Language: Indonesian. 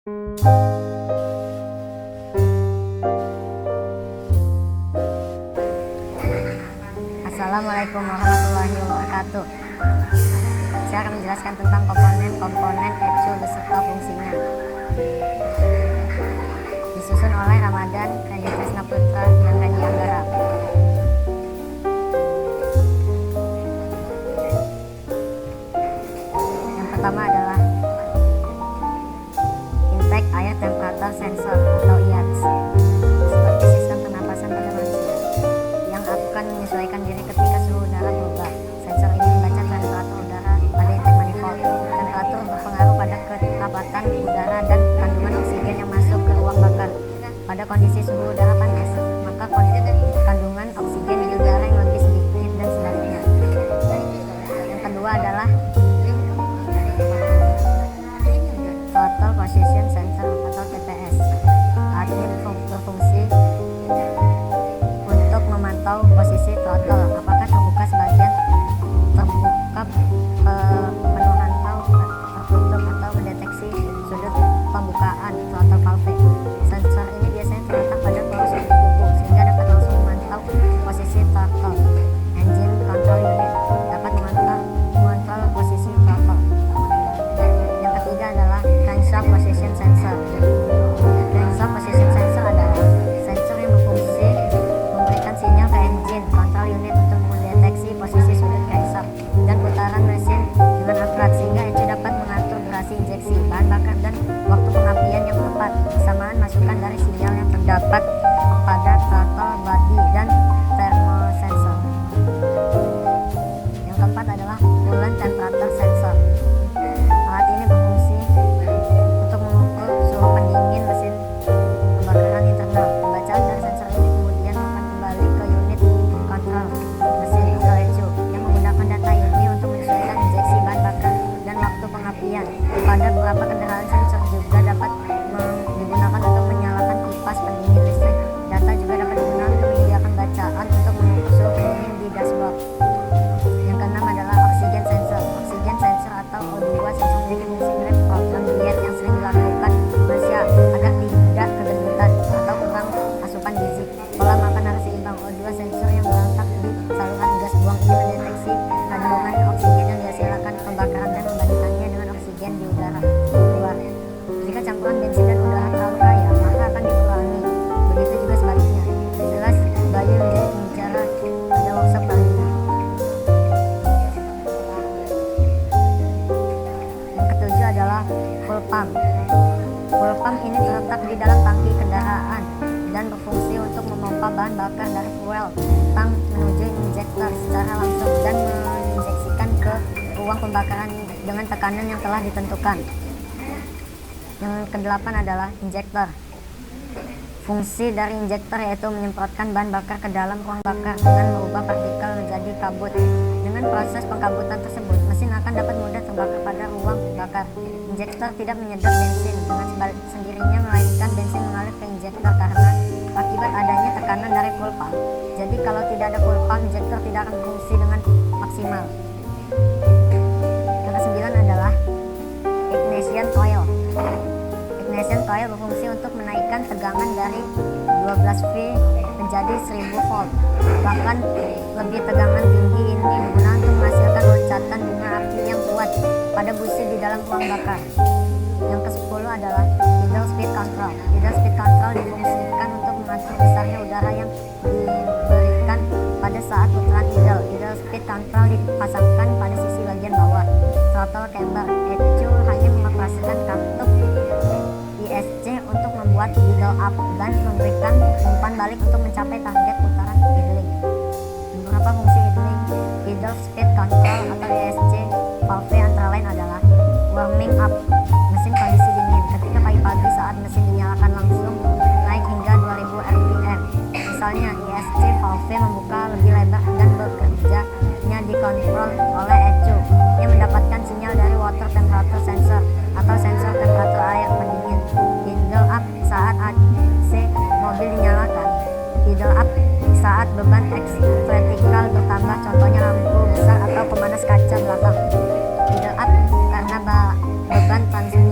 Assalamualaikum warahmatullahi wabarakatuh. Saya akan menjelaskan tentang komponen ECU beserta fungsinya. Disusun oleh Ramadan, Randy Tresna Putra, dan Randy Anggara. Yang pertama adalah intake air temperature sensor atau IATS, seperti sistem pernapasan pada manusia yang akan menyesuaikan diri ketika suhu udara berubah. Sensor ini membaca temperatur udara pada intake manifold. Temperatur berpengaruh pada kekerabatan udara dan kandungan oksigen yang masuk ke ruang bakar. Pada kondisi suhu udara panas, maka kandungan oksigen di udara yang lebih sedikit dan sebaliknya. Yang kedua adalah Total Position Sensor atau TPS. Alat ini berfungsi untuk memantau posisi throttle, apakah terbuka sebagian, terbuka penuh atau tertutup, atau mendeteksi sudut pembukaan throttle valve. Sensor ini biasanya terletak pada bawah suku kuku sehingga dapat langsung memantau posisi throttle. Engine Control Unit dapat mengontrol posisi throttle. Yang ketiga adalah Crankshaft Position Sensor. Crankshaft Position Sensor adalah sensor yang berfungsi memberikan sinyal ke engine control unit untuk mendeteksi posisi sudut crankshaft dan putaran mesin dengan akurat, sehingga ECU dapat mengatur durasi injeksi bahan bakar dan waktu pengapian yang tepat. Bersamaan masukan dari sinyal yang terdapat pada throttle body dan thermosensor. Yang keempat adalah Coolant Temperature Sensor. Alat ini berfungsi untuk mengukur suhu pendingin mesin pembakaran internal. Pembacaan dari sensor ini kemudian akan kembali ke unit kontrol mesin atau ECU yang menggunakan data ini untuk menyesuaikan injeksi bahan bakar dan waktu pengapian. Pada beberapa kendaraan, sensor juga dapat digunakan untuk menyalakan kipas pendingin listrik. Data juga dapat digunakan untuk menyediakan bacaan untuk mengukur suhu pendingin di dashboard. Yang keenam adalah Oxygen Sensor. Oxygen Sensor atau O2 sensor memiliki fungsi mirip program diet yang sering dilakukan manusia agar tidak kegendutan atau kurang asupan gizi. Pola makan harus seimbang. O2 sensor yang terletak di saluran gas buang ini mendeteksi kandungan oksigen yang dihasilkan pembakaran dan membandingkannya dengan oksigen di udara luar. Jika campuran bensin dan udara terlalu kaya, maka akan dikurangi. Begitu juga sebaliknya. Jelas Bayu menjadi pembicara pada workshop kali ini. Yang ketujuh adalah full pump. Full pump ini terletak di dalam tangki kendaraan dan berfungsi untuk memompa bahan bakar dari fuel tank menuju injektor secara langsung dan menginjeksikan ke ruang pembakaran dengan tekanan yang telah ditentukan. Yang kedelapan adalah injektor. Fungsi dari injektor yaitu menyemprotkan bahan bakar ke dalam ruang bakar dengan merubah partikel menjadi kabut. Dengan proses pengkabutan tersebut, mesin akan dapat mudah terbakar pada ruang bakar. Injektor tidak menyedot bensin dengan sendirinya, melainkan bensin mengalir ke injektor karena akibat adanya tekanan dari full pump. Jadi kalau tidak ada full pump, injektor tidak akan berfungsi dengan maksimal. Yang kesembilan adalah ignition coil. Ignition coil berfungsi untuk menaikkan tegangan dari 12 V menjadi 1000 volt. Bahkan lebih tegangan tinggi ini digunakan untuk menghasilkan loncatan bunga api yang kuat pada busi di dalam ruang bakar. Yang ke-10 adalah idle speed control. Idle speed control difungsikan untuk mengatur besarnya udara yang diberikan pada saat putaran idle. Idle speed control dipasangkan pada sisi bagian bawah throttle chamber. ECU hanya mengoperasikan katup ISC untuk membuat idle up dan memberikan umpan balik untuk mencapai target putaran idling. Beberapa fungsi idle speed control atau ISC valve antara lain adalah warming up mesin kondisi dingin. Ketika pagi-pagi saat mesin dinyalakan langsung naik hingga 2000 rpm. Misalnya ISC valve membuka lebih lebar dan bekerjanya dikontrol oleh ECU yang mendapatkan sinyal dari water temperature sensor atau sensor temperatur air pendingin. Idle up saat AC mobil dinyalakan. Idle up saat beban vertikal bertambah, contohnya lampu besar atau pemanas kaca belakang. Idle up karena beban transmisi